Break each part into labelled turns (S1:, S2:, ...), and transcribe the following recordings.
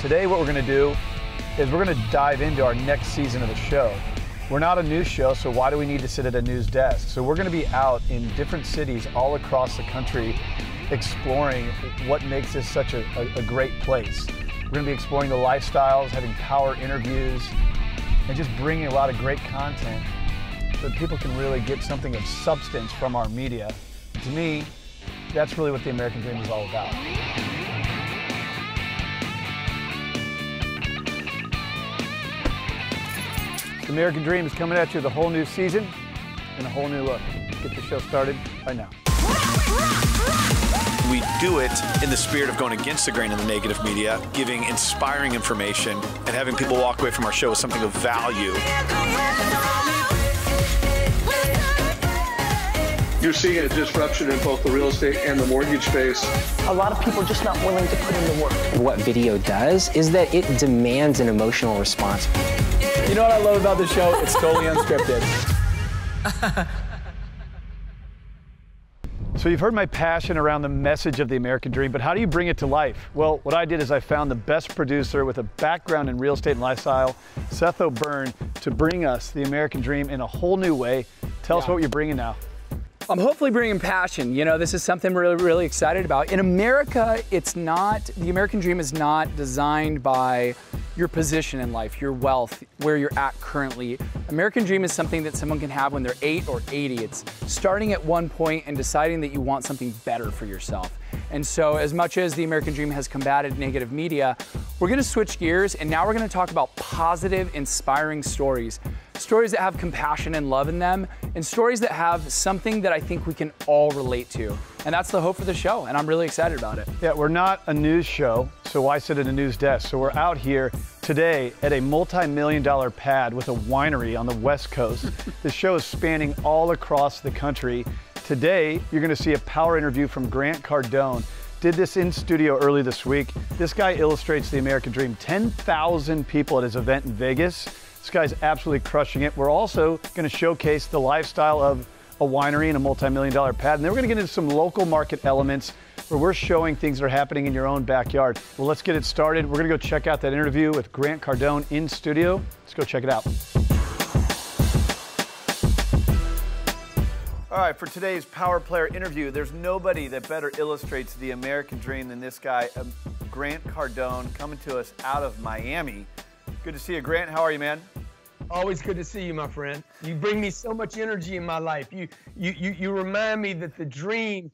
S1: Today what we're going to do is we're going to dive into our next season of the show. We're not a news show, so why do we need to sit at a news desk? So we're going to be out in different cities all across the country exploring what makes this such a great place. We're going to be exploring the lifestyles, having power interviews, and just bringing a lot of great content so that people can really get something of substance from our media. To me, that's really what the American Dream is all about. The American Dream is coming at you with a whole new season and a whole new look. Let's get the show started right now.
S2: We do it in the spirit of going against the grain of the negative media, giving inspiring information, and having people walk away from our show with something of value.
S3: You're seeing a disruption in both the real estate and the mortgage space.
S4: A lot of people are just not willing to put in the work.
S5: What video does is that it demands an emotional response.
S1: You know what I love about this show? It's totally unscripted. So you've heard my passion around the message of the American Dream, but how do you bring it to life? Well, what I did is I found the best producer with a background in real estate and lifestyle, Seth O'Byrne, to bring us the American Dream in a whole new way. Tell us what you're bringing now.
S6: I'm hopefully bringing passion. You know, this is something we're really excited about. In America, the American Dream is not designed by your position in life, your wealth, where you're at currently. American Dream is something that someone can have when they're 8 or 80. It's starting at one point and deciding that you want something better for yourself. And so as much as the American Dream has combated negative media, we're gonna switch gears and now we're gonna talk about positive, inspiring stories. Stories that have compassion and love in them, and stories that have something that I think we can all relate to. And that's the hope for the show, and I'm really excited about it.
S1: Yeah, we're not a news show, so why sit at a news desk? So we're out here today at a multi-million-dollar pad with a winery on the West Coast. The show is spanning all across the country. Today, you're gonna see a power interview from Grant Cardone. Did this in studio early this week. This guy illustrates the American Dream. 10,000 people at his event in Vegas. This guy's absolutely crushing it. We're also going to showcase the lifestyle of a winery and a multi-million-dollar pad. And then we're going to get into some local market elements where we're showing things that are happening in your own backyard. Well, let's get it started. We're going to go check out that interview with Grant Cardone in studio. Let's go check it out. All right, for today's Power Player interview, there's nobody that better illustrates the American Dream than this guy, Grant Cardone, coming to us out of Miami. Good to see you, Grant. How are you, man?
S4: Always good to see you, my friend. You bring me so much energy in my life. You remind me that a dream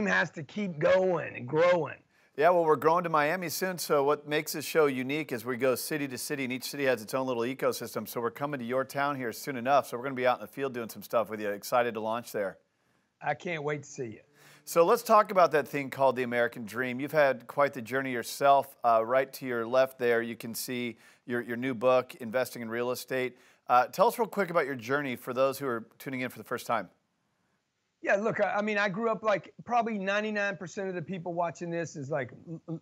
S4: has to keep going and growing.
S1: Yeah, well, we're growing to Miami soon, so what makes this show unique is we go city to city, and each city has its own little ecosystem, so we're coming to your town here soon enough, so we're going to be out in the field doing some stuff with you. Excited to launch there.
S4: I can't wait to see you.
S1: So let's talk about that thing called the American Dream. You've had quite the journey yourself. Right to your left there, you can see your new book, Investing in Real Estate. Tell us real quick about your journey for those who are tuning in for the first time.
S4: Yeah, look, I mean, I grew up like probably 99% of the people watching this is like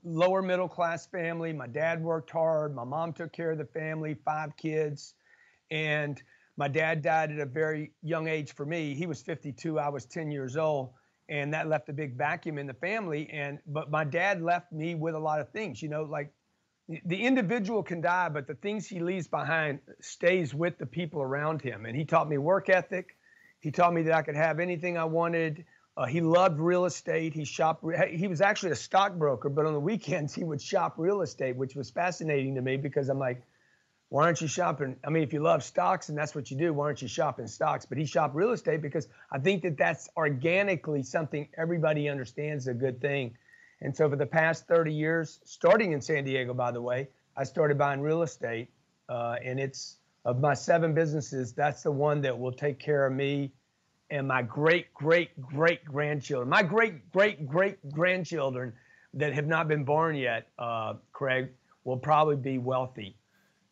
S4: lower middle class family. My dad worked hard. My mom took care of the family, 5 kids. And my dad died at a very young age for me. He was 52, I was 10 years old. And that left a big vacuum in the family. But my dad left me with a lot of things, you know, like the individual can die, but the things he leaves behind stays with the people around him. And he taught me work ethic. He taught me that I could have anything I wanted. He loved real estate. He was actually a stockbroker, but on the weekends he would shop real estate, which was fascinating to me because I'm like, why aren't you shopping? I mean, if you love stocks and that's what you do, why aren't you shopping stocks? But he shopped real estate because I think that that's organically something everybody understands is a good thing. And so for the past 30 years, starting in San Diego, by the way, I started buying real estate. And it's, of my 7 businesses, that's the one that will take care of me and my great-great-great-grandchildren. My great-great-great-grandchildren that have not been born yet, Craig, will probably be wealthy.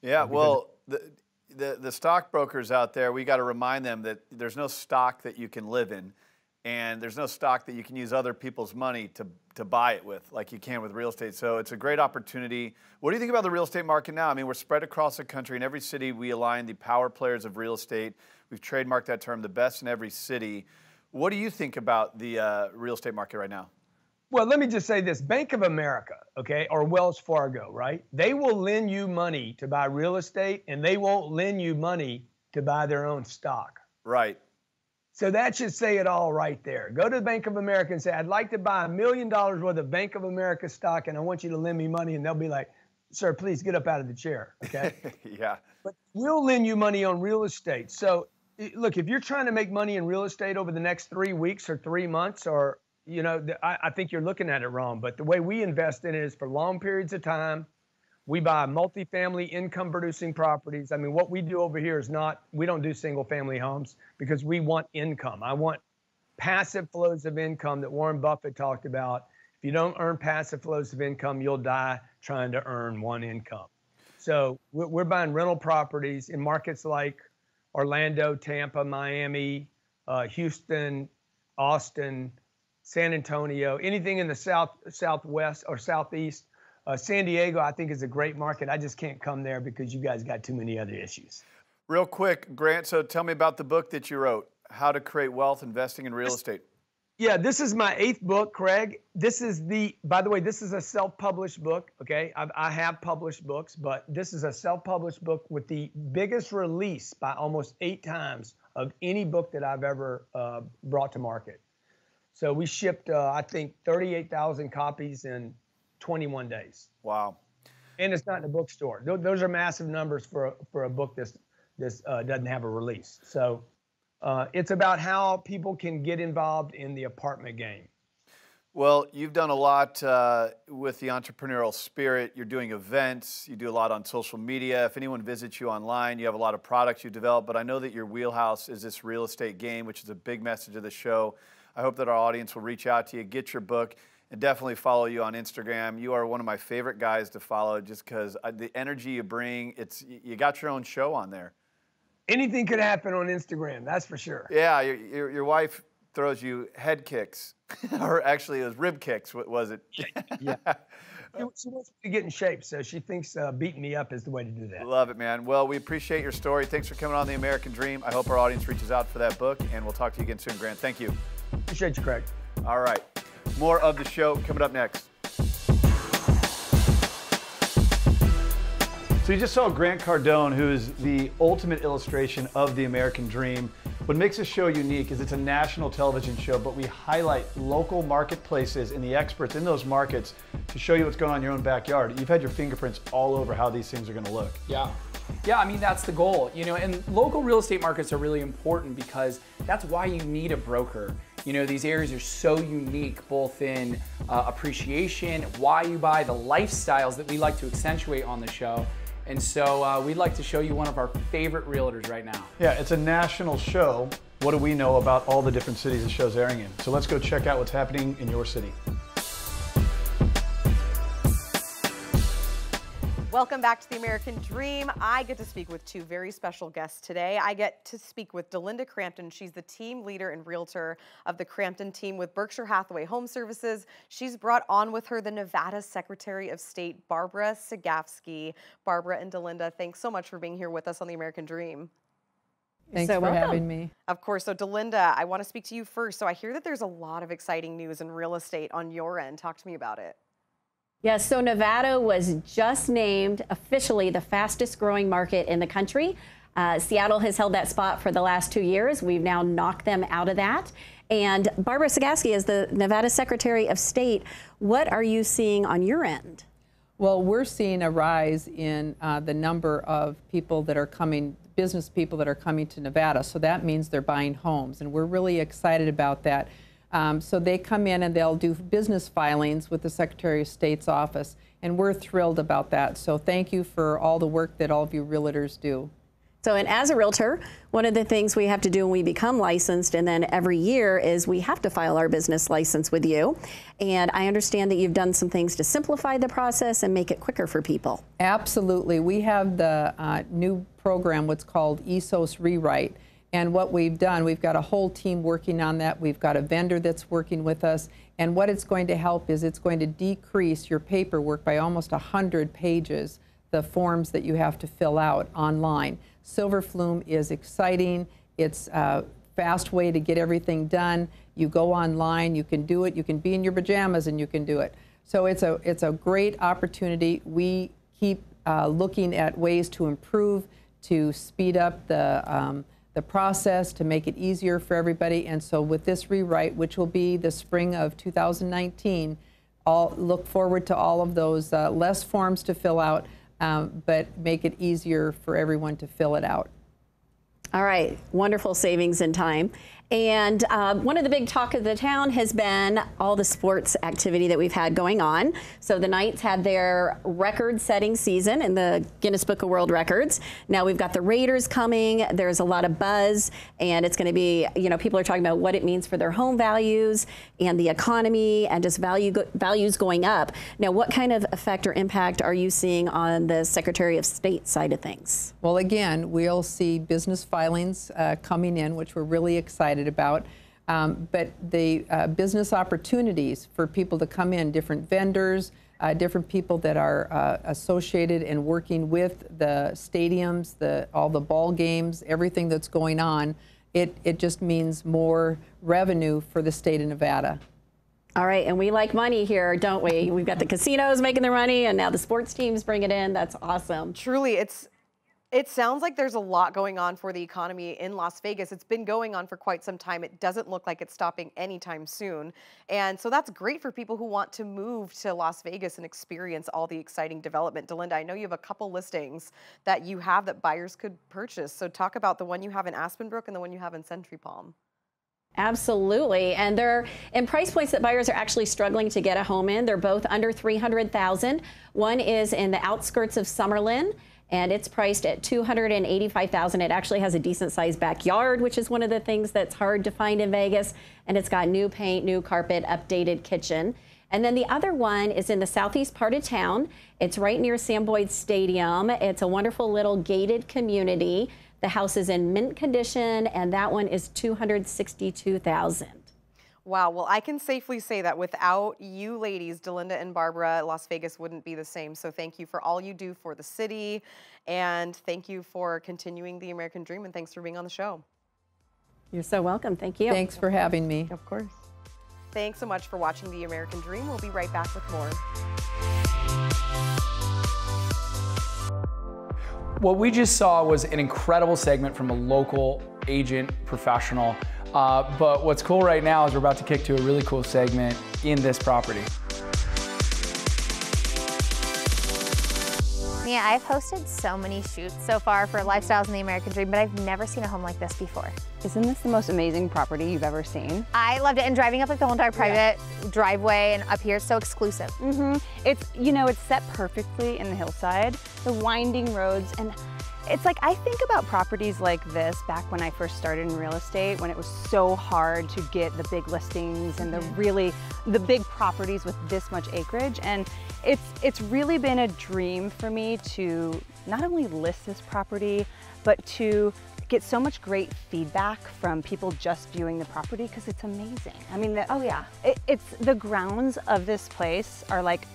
S1: Yeah, well, the stockbrokers out there, we got to remind them that there's no stock that you can live in, and there's no stock that you can use other people's money to buy it with like you can with real estate. So it's a great opportunity. What do you think about the real estate market now? I mean, we're spread across the country. In every city, we align the power players of real estate. We've trademarked that term, the best in every city. What do you think about the real estate market right now?
S4: Well, let me just say this. Bank of America, okay, or Wells Fargo, right? They will lend you money to buy real estate, and they won't lend you money to buy their own stock.
S2: Right.
S4: So that should say it all right there. Go to Bank of America and say, I'd like to buy $1 million worth of Bank of America stock, and I want you to lend me money. And they'll be like, sir, please get up out of the chair, okay?
S2: Yeah.
S4: But we'll lend you money on real estate. So look, if you're trying to make money in real estate over the next 3 weeks or 3 months, or, you know, I think you're looking at it wrong. But the way we invest in it is for long periods of time. We buy multifamily income producing properties. I mean, what we do over here is we don't do single family homes because we want income. I want passive flows of income that Warren Buffett talked about. If you don't earn passive flows of income, you'll die trying to earn one income. So we're buying rental properties in markets like Orlando, Tampa, Miami, Houston, Austin, San Antonio, anything in the southwest or southeast. San Diego, I think, is a great market. I just can't come there because you guys got too many other issues.
S2: Real quick, Grant, so tell me about the book that you wrote, How to Create Wealth Investing in Real Estate.
S4: Yeah, this is my 8th book, Craig. This is by the way, this is a self-published book, okay? I have published books, but this is a self-published book with the biggest release by almost 8 times of any book that I've ever brought to market. So we shipped, I think, 38,000 copies in 21 days.
S2: Wow.
S4: And it's not in a bookstore. Those are massive numbers for a book this doesn't have a release. So it's about how people can get involved in the apartment game.
S2: Well, you've done a lot with the entrepreneurial spirit. You're doing events. You do a lot on social media. If anyone visits you online, you have a lot of products you develop. But I know that your wheelhouse is this real estate game, which is a big message of the show. I hope that our audience will reach out to you, get your book, and definitely follow you on Instagram. You are one of my favorite guys to follow just because the energy you bring, you got your own show on there.
S4: Anything could happen on Instagram, that's for sure.
S2: Yeah, your wife throws you head kicks, or actually it was rib kicks, was it?
S4: Yeah. She wants me to get in shape, so she thinks beating me up is the way to do that.
S2: Love it, man. Well, we appreciate your story. Thanks for coming on The American Dream. I hope our audience reaches out for that book, and we'll talk to you again soon, Grant. Thank you.
S4: Appreciate you, Craig.
S2: All right. More of the show coming up next.
S1: So you just saw Grant Cardone, who is the ultimate illustration of the American dream. What makes this show unique is it's a national television show, but we highlight local marketplaces and the experts in those markets to show you what's going on in your own backyard. You've had your fingerprints all over how these things are going to look.
S6: Yeah. Yeah, I mean, that's the goal, you know, and local real estate markets are really important because that's why you need a broker. You know, these areas are so unique, both in appreciation, why you buy, the lifestyles that we like to accentuate on the show. And so we'd like to show you one of our favorite realtors right now.
S1: Yeah, it's a national show. What do we know about all the different cities the show's airing in? So let's go check out what's happening in your city.
S7: Welcome back to The American Dream. I get to speak with 2 very special guests today. I get to speak with Delinda Crampton. She's the team leader and realtor of the Crampton team with Berkshire Hathaway Home Services. She's brought on with her the Nevada Secretary of State, Barbara Cegavske. Barbara and Delinda, thanks so much for being here with us on The American Dream.
S8: Thanks for having me.
S7: Of course. So Delinda, I want to speak to you first. So I hear that there's a lot of exciting news in real estate on your end. Talk to me about it.
S8: Yes, so Nevada was just named officially the fastest growing market in the country. Seattle has held that spot for the last 2 years. We've now knocked them out of that. And Barbara Cegavske is the Nevada Secretary of State. What are you seeing on your end?
S9: Well, we're seeing a rise in the number of people that are coming, business people that are coming to Nevada. So that means they're buying homes, and we're really excited about that. So they come in and they'll do business filings with the Secretary of State's office, and we're thrilled about that. So thank you for all the work that all of you realtors do.
S8: So, and as a realtor, one of the things we have to do when we become licensed, and then every year, is we have to file our business license with you. And I understand that you've done some things to simplify the process and make it quicker for people.
S9: Absolutely. We have the new program, what's called ESOS Rewrite. And what we've done, we've got a whole team working on that. We've got a vendor that's working with us. And what it's going to help is it's going to decrease your paperwork by almost 100 pages, the forms that you have to fill out online. Silver Flume is exciting. It's fast way to get everything done. You go online, you can do it, you can be in your pajamas and you can do it. So it's a great opportunity. We keep looking at ways to improve, to speed up the process, to make it easier for everybody. And so with this rewrite, which will be the spring of 2019, I'll look forward to all of those less forms to fill out, but make it easier for everyone to fill it out.
S8: All right, wonderful savings in time. And one of the big talk of the town has been all the sports activity that we've had going on. So the Knights had their record-setting season in the Guinness Book of World Records. Now we've got the Raiders coming. There's a lot of buzz, and it's going to be, you know, people are talking about what it means for their home values and the economy and just values going up. Now, what kind of effect or impact are you seeing on the Secretary of State side of things?
S9: Well, again, we'll see business filings coming in, which we're really excited about, but the business opportunities for people to come in, different vendors, different people that are associated and working with the stadiums, all the ball games, everything that's going on, it just means more revenue for the state of Nevada.
S8: All right, and we like money here, don't we? We've got the casinos making the money, and now the sports teams bring it in. That's awesome.
S7: Truly, it sounds like there's a lot going on for the economy in Las Vegas. It's been going on for quite some time. It doesn't look like it's stopping anytime soon. And so that's great for people who want to move to Las Vegas and experience all the exciting development. Delinda, I know you have a couple listings that you have that buyers could purchase. So talk about the one you have in Aspenbrook and the one you have in Century Palm.
S8: Absolutely, and they're in price points that buyers are actually struggling to get a home in. They're both under $300,000. One is in the outskirts of Summerlin, and it's priced at $285,000. It actually has a decent-sized backyard, which is one of the things that's hard to find in Vegas, and it's got new paint, new carpet, updated kitchen. And then the other one is in the southeast part of town. It's right near Sam Boyd Stadium. It's a wonderful little gated community. The house is in mint condition, and that one is $262,000.
S7: Wow, well, I can safely say that without you ladies, Delinda and Barbara, Las Vegas wouldn't be the same. So thank you for all you do for the city, and thank you for continuing the American dream, and thanks for being on the show.
S8: You're so welcome. Thank you.
S9: Thanks for having me.
S8: Of course.
S7: Thanks so much for watching The American Dream. We'll be right back with more.
S6: What we just saw was an incredible segment from a local agent professional. But what's cool right now is we're about to kick to a really cool segment in this property.
S10: Yeah, I've hosted so many shoots so far for Lifestyles in the American Dream, but I've never seen a home like this before.
S11: Isn't this the most amazing property you've ever seen?
S10: I loved it, and driving up like the whole entire private driveway and up here, so exclusive.
S11: It's, you know, it's set perfectly in the hillside, the winding roads, and it's like, I think about properties like this back when I first started in real estate, when it was so hard to get the big listings and the big properties with this much acreage. And it's really been a dream for me to not only list this property, but to get so much great feedback from people just viewing the property, because it's amazing. I mean, it's the grounds of this place are like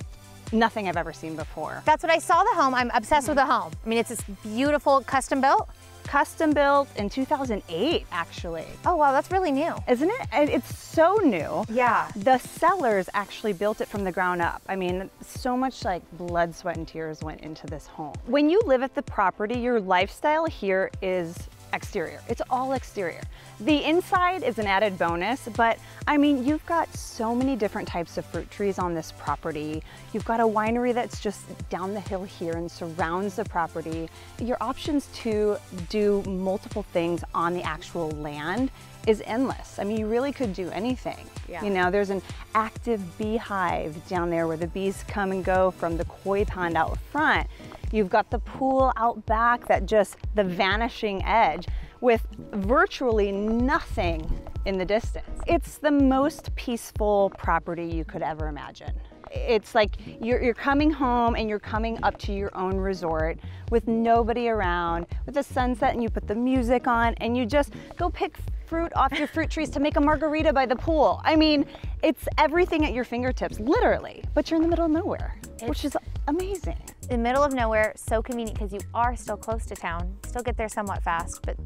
S11: nothing I've ever seen before.
S10: That's what I saw the home. I'm obsessed with the home. I mean, it's this beautiful custom built.
S11: Custom built in 2008, actually.
S10: Oh, wow, that's really new.
S11: Isn't it? It's so new.
S10: Yeah.
S11: The sellers actually built it from the ground up. I mean, so much like blood, sweat, and tears went into this home. When you live at the property, your lifestyle here is exterior. It's all exterior. The inside is an added bonus, but I mean, you've got so many different types of fruit trees on this property. You've got a winery that's just down the hill here and surrounds the property. Your options to do multiple things on the actual land is endless. I mean, you really could do anything.
S10: Yeah.
S11: You know, there's an active beehive down there where the bees come and go from the koi pond out front. You've got the pool out back, that just the vanishing edge with virtually nothing in the distance. It's the most peaceful property you could ever imagine. It's like you're coming home and you're coming up to your own resort with nobody around, with the sunset, and you put the music on and you just go pick fruit off your fruit trees to make a margarita by the pool. I mean, it's everything at your fingertips, literally, but you're in the middle of nowhere, which is amazing.
S10: In the middle of nowhere, so convenient because you are still close to town. Still get there somewhat fast, but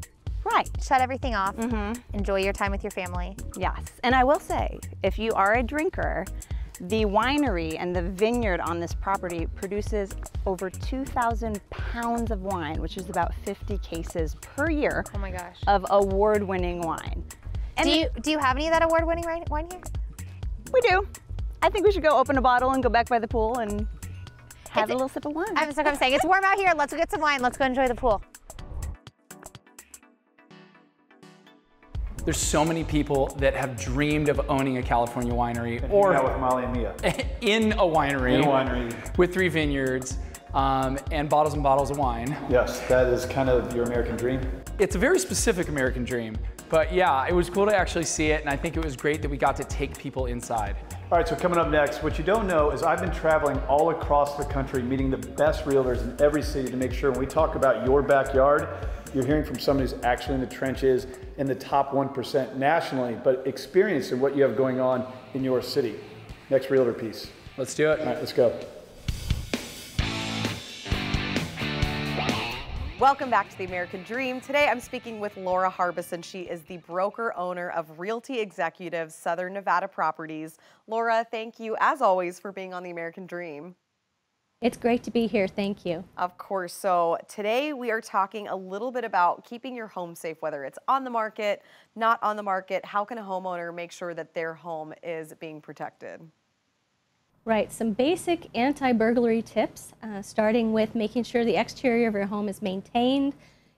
S11: Right.
S10: Shut everything off. Enjoy your time with your family.
S11: Yes. And I will say, if you are a drinker, the winery and the vineyard on this property produces over 2,000 pounds of wine, which is about 50 cases per year.
S10: Oh my gosh.
S11: Of award-winning wine. And
S10: do you have any of that award-winning wine here?
S11: We do. I think we should go open a bottle and go back by the pool and have a little sip of wine.
S10: I'm saying it's warm out here. Let's go get some wine. Let's go enjoy the pool.
S6: There's so many people that have dreamed of owning a California winery
S1: Or with Molly and Mia.
S6: in a winery.
S1: In a winery.
S6: With 3 vineyards and bottles of wine.
S1: Yes, that is kind of your American dream.
S6: It's a very specific American dream, but yeah, it was cool to actually see it, and I think it was great that we got to take people inside.
S1: All right, so coming up next, what you don't know is I've been traveling all across the country, meeting the best realtors in every city to make sure when we talk about your backyard, you're hearing from somebody who's actually in the trenches in the top 1% nationally, but experiencing what you have going on in your city. Next realtor piece.
S6: Let's do it.
S1: All right, let's go.
S7: Welcome back to the American Dream. Today I'm speaking with Laura Harbison. She is the broker owner of Realty Executive Southern Nevada Properties. Laura, thank you as always for being on the American Dream.
S12: It's great to be here. Thank you.
S7: Of course. So today we are talking a little bit about keeping your home safe, whether it's on the market, not on the market. How can a homeowner make sure that their home is being protected?
S12: Right, some basic anti-burglary tips, starting with making sure the exterior of your home is maintained.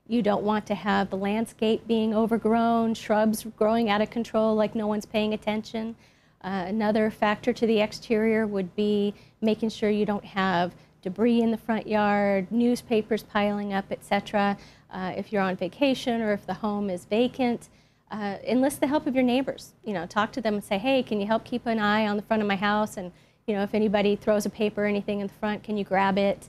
S12: You don't want to have the landscape being overgrown, shrubs growing out of control like no one's paying attention. Another factor to the exterior would be making sure you don't have debris in the front yard, newspapers piling up, etc. If you're on vacation or if the home is vacant, enlist the help of your neighbors. You know, talk to them and say, hey, can you help keep an eye on the front of my house? And you know, if anybody throws a paper or anything in the front, can you grab it?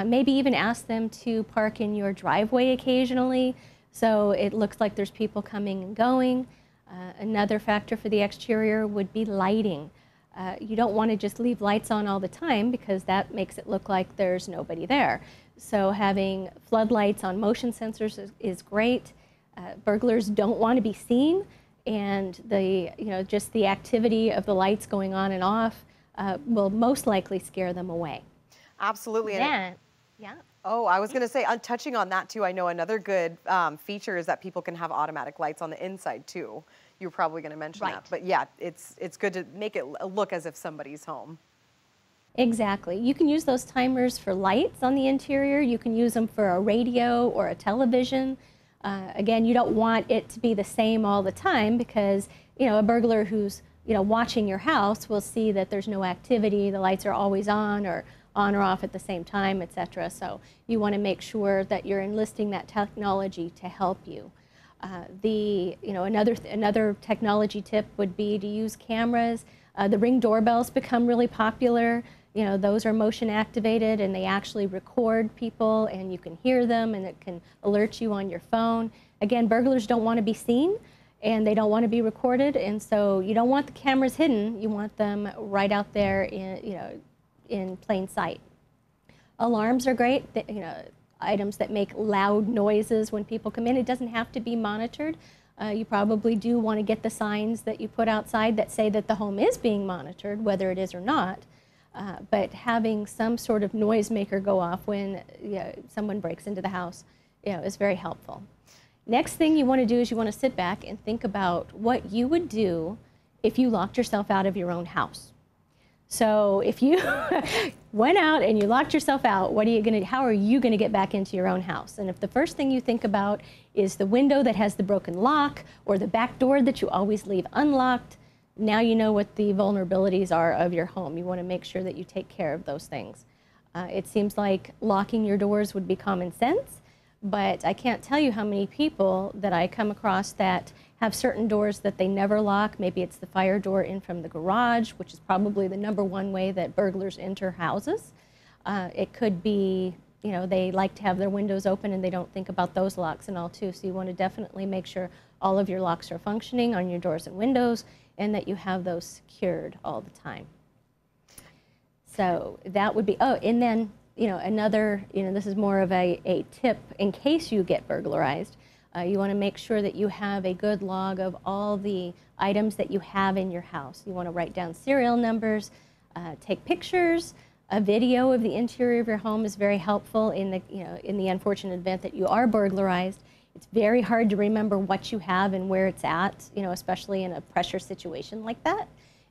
S12: Maybe even ask them to park in your driveway occasionally so it looks like there's people coming and going. Another factor for the exterior would be lighting. You don't want to just leave lights on all the time because that makes it look like there's nobody there. So having floodlights on motion sensors is great. Burglars don't want to be seen, and just the activity of the lights going on and off will most likely scare them away.
S7: Absolutely.
S12: Yeah.
S7: Oh, I was going to say, touching on that too, I know another good feature is that people can have automatic lights on the inside too. You're probably going to mention that. But yeah, it's good to make it look as if somebody's home.
S12: Exactly. You can use those timers for lights on the interior. You can use them for a radio or a television. Again, you don't want it to be the same all the time because, you know, a burglar who's watching your house will see that there's no activity, the lights are always on or off at the same time, etc. So you want to make sure that you're enlisting that technology to help you. Another technology tip would be to use cameras. The Ring doorbells become really popular. You know, those are motion activated and they actually record people and you can hear them and it can alert you on your phone. Again, burglars don't want to be seen and they don't want to be recorded, and so you don't want the cameras hidden. You want them right out there in plain sight. Alarms are great. Items that make loud noises when people come in. It doesn't have to be monitored. You probably do want to get the signs that you put outside that say that the home is being monitored, whether it is or not. But having some sort of noisemaker go off when someone breaks into the house, is very helpful. Next thing you want to do is you want to sit back and think about what you would do if you locked yourself out of your own house. So if you went out and you locked yourself out, how are you going to get back into your own house? And if the first thing you think about is the window that has the broken lock or the back door that you always leave unlocked, now you know what the vulnerabilities are of your home. You want to make sure that you take care of those things. It seems like locking your doors would be common sense, but I can't tell you how many people that I come across that have certain doors that they never lock. Maybe it's the fire door in from the garage, which is probably the #1 way that burglars enter houses. It could be, they like to have their windows open and they don't think about those locks and all too. So you want to definitely make sure all of your locks are functioning on your doors and windows and that you have those secured all the time. So that would be, and then, another, this is more of a tip in case you get burglarized. You want to make sure that you have a good log of all the items that you have in your house. You want to write down serial numbers, take pictures. A video of the interior of your home is very helpful in the, in the unfortunate event that you are burglarized. It's very hard to remember what you have and where it's at, especially in a pressure situation like that.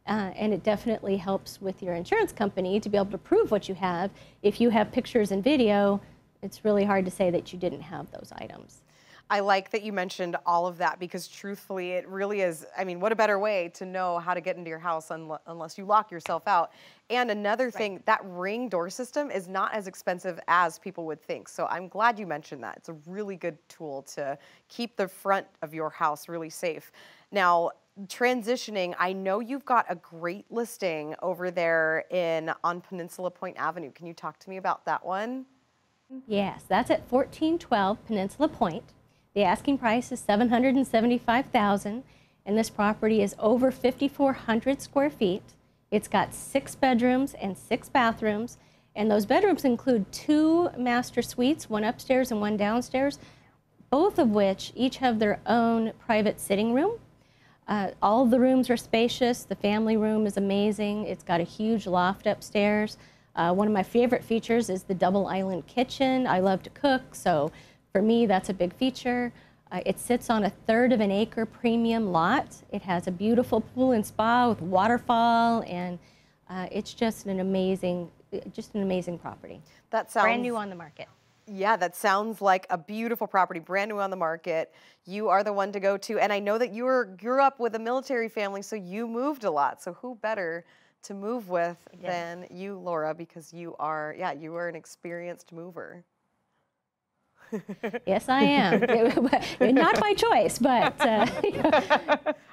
S12: And it definitely helps with your insurance company to be able to prove what you have. If you have pictures and video, it's really hard to say that you didn't have those items.
S7: I like that you mentioned all of that because truthfully, it really is, I mean, what a better way to know how to get into your house unless you lock yourself out. And another thing, that Ring door system is not as expensive as people would think. So I'm glad you mentioned that. It's a really good tool to keep the front of your house really safe. Now, transitioning, I know you've got a great listing over there on Peninsula Point Avenue. Can you talk to me about that one?
S12: Yes, that's at 1412 Peninsula Point. The asking price is $775,000, and this property is over 5,400 square feet. It's got 6 bedrooms and 6 bathrooms, and those bedrooms include 2 master suites, one upstairs and one downstairs, both of which each have their own private sitting room. All of the rooms are spacious. The family room is amazing. It's got a huge loft upstairs. One of my favorite features is the double island kitchen. I love to cook, so for me, that's a big feature. It sits on 1/3 of an acre premium lot. It has a beautiful pool and spa with waterfall, and it's just an amazing property.
S7: That sounds
S12: brand new on the market.
S7: Yeah, that sounds like a beautiful property, brand new on the market. You are the one to go to, and I know that you grew up with a military family, so you moved a lot. So who better to move with than you, Laura, because you are an experienced mover.
S12: Yes, I am. Not by choice, but.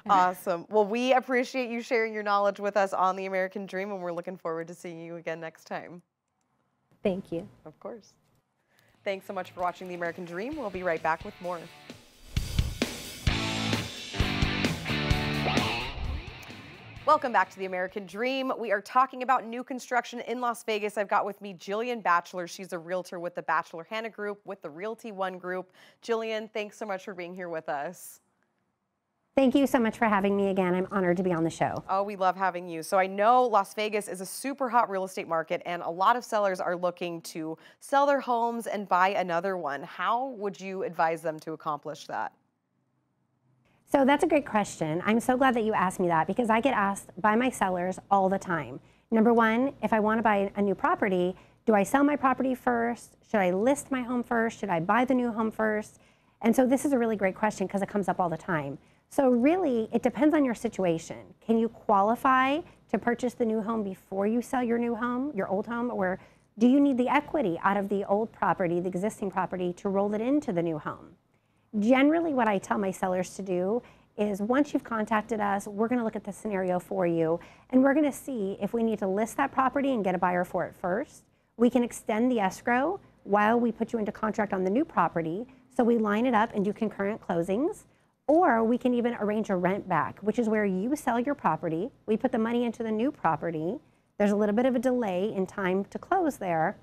S7: Awesome. Well, we appreciate you sharing your knowledge with us on the American Dream, and we're looking forward to seeing you again next time.
S12: Thank you.
S7: Of course. Thanks so much for watching the American Dream. We'll be right back with more. Welcome back to the American Dream. We are talking about new construction in Las Vegas. I've got with me Jillian Batchelor. She's a realtor with the Batchelor Hannah Group, with the Realty One Group. Jillian, thanks so much for being here with us.
S13: Thank you so much for having me again. I'm honored to be on the show.
S7: Oh, we love having you. So I know Las Vegas is a super hot real estate market, and a lot of sellers are looking to sell their homes and buy another one. How would you advise them to accomplish that?
S13: So that's a great question. I'm so glad that you asked me that because I get asked by my sellers all the time. Number one, if I want to buy a new property, do I sell my property first? Should I list my home first? Should I buy the new home first? And so this is a really great question because it comes up all the time. So really, it depends on your situation. Can you qualify to purchase the new home before you sell your new home, your old home, or do you need the equity out of the old property, the existing property, to roll it into the new home? Generally, what I tell my sellers to do is once you've contacted us, we're going to look at the scenario for you, and we're going to see if we need to list that property and get a buyer for it first. We can extend the escrow while we put you into contract on the new property, so we line it up and do concurrent closings, or we can even arrange a rent back, which is where you sell your property, we put the money into the new property, there's a little bit of a delay in time to close there,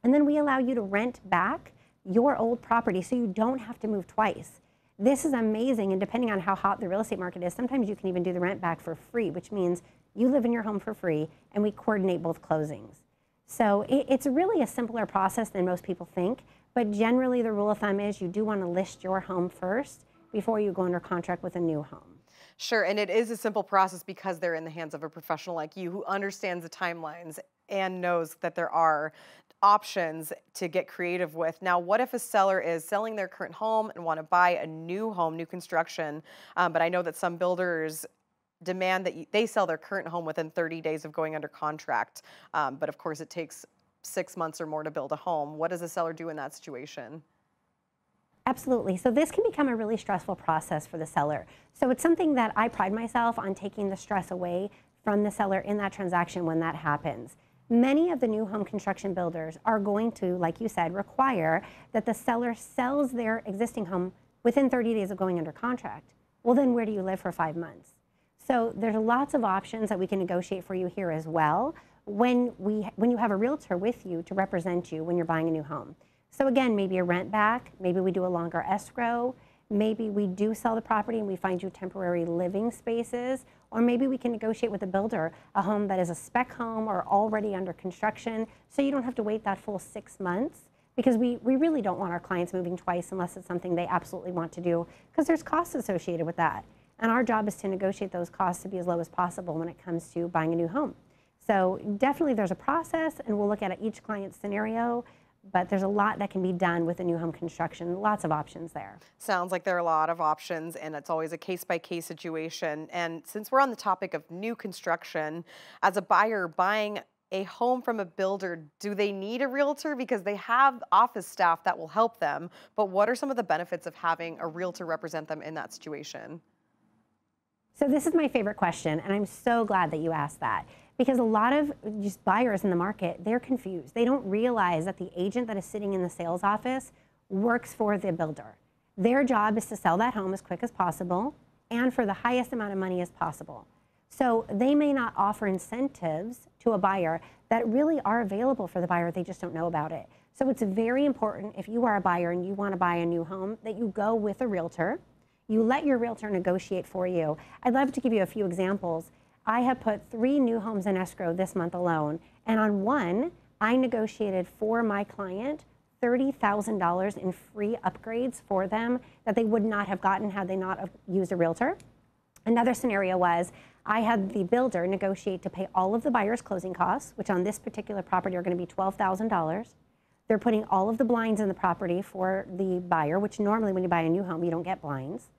S13: and then we allow you to rent back your old property so you don't have to move twice. This is amazing, and depending on how hot the real estate market is, sometimes you can even do the rent back for free, which means you live in your home for free and we coordinate both closings. So it's really a simpler process than most people think, but generally the rule of thumb is you do want to list your home first before you go under contract with a new home.
S7: Sure, and it is a simple process because they're in the hands of a professional like you who understands the timelines and knows that there are options to get creative with. Now, what if a seller is selling their current home and want to buy a new home, new construction, but I know that some builders demand that they sell their current home within 30 days of going under contract, but of course it takes 6 months or more to build a home. What does a seller do in that situation?
S13: Absolutely. So this can become a really stressful process for the seller. So it's something that I pride myself on taking the stress away from the seller in that transaction when that happens. Many of the new home construction builders are going to, like you said, require that the seller sells their existing home within 30 days of going under contract. Well, then where do you live for 5 months? So there's lots of options that we can negotiate for you here as well when you have a realtor with you to represent you when you're buying a new home. So again, maybe a rent back, maybe we do a longer escrow, Maybe we do sell the property and we find you temporary living spaces, or maybe we can negotiate with the builder a home that is a spec home or already under construction, so you don't have to wait that full 6 months, because we really don't want our clients moving twice unless it's something they absolutely want to do, because there's costs associated with that. And our job is to negotiate those costs to be as low as possible when it comes to buying a new home. So definitely there's a process, and we'll look at each client's scenario, but there's a lot that can be done with a new home construction. Lots of options there.
S7: Sounds like there are a lot of options, and it's always a case-by-case situation. And since we're on the topic of new construction, as a buyer buying a home from a builder, do they need a realtor? Because they have office staff that will help them, but what are some of the benefits of having a realtor represent them in that situation?
S13: So this is my favorite question, and I'm so glad that you asked that, because a lot of just buyers in the market, they're confused. They don't realize that the agent that is sitting in the sales office works for the builder. Their job is to sell that home as quick as possible and for the highest amount of money as possible. So they may not offer incentives to a buyer that really are available for the buyer, they just don't know about it. So it's very important, if you are a buyer and you want to buy a new home, that you go with a realtor. You let your realtor negotiate for you. I'd love to give you a few examples. I have put 3 new homes in escrow this month alone, and on one, I negotiated for my client $30,000 in free upgrades for them that they would not have gotten had they not used a realtor. Another scenario was I had the builder negotiate to pay all of the buyer's closing costs, which on this particular property are going to be $12,000. They're putting all of the blinds in the property for the buyer, which normally when you buy a new home, you don't get blinds.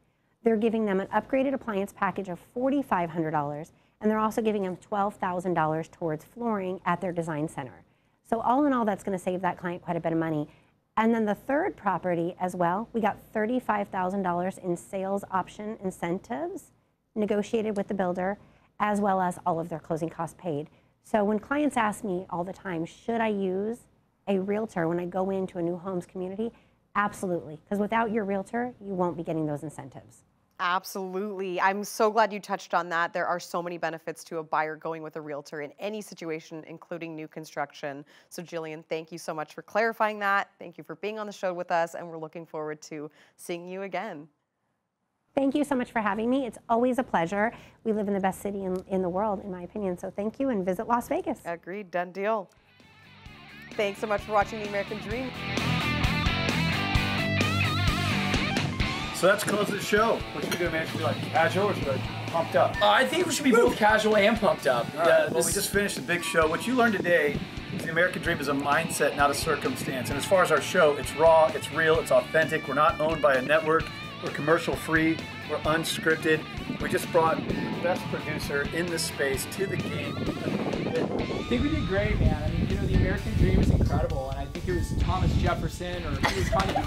S13: They're giving them an upgraded appliance package of $4,500, and they're also giving them $12,000 towards flooring at their design center. So all in all, that's going to save that client quite a bit of money. And then the third property as well, we got $35,000 in sales option incentives negotiated with the builder, as well as all of their closing costs paid. So when clients ask me all the time, should I use a realtor when I go into a new homes community? Absolutely, because without your realtor, you won't be getting those incentives.
S7: Absolutely. I'm so glad you touched on that. There are so many benefits to a buyer going with a realtor in any situation, including new construction. So Jillian, thank you so much for clarifying that. Thank you for being on the show with us, and we're looking forward to seeing you again.
S13: Thank you so much for having me. It's always a pleasure. We live in the best city in the world, in my opinion. So thank you, and visit Las Vegas.
S7: Agreed. Done deal. Thanks so much for watching The American Dream.
S2: So let's close the show. What should we do, man? Should we be like casual or should we be pumped up?
S6: I think we should be both casual and pumped up.
S2: All right. Well, we just finished a big show. What you learned today is the American Dream is a mindset, not a circumstance. And as far as our show, it's raw, it's real, it's authentic. We're not owned by a network. We're commercial free. We're unscripted. We just brought the best producer in the space to the game.
S6: I think we did great, man. I mean, you know, the American Dream is incredible, and I think it was Thomas Jefferson, or he was kind of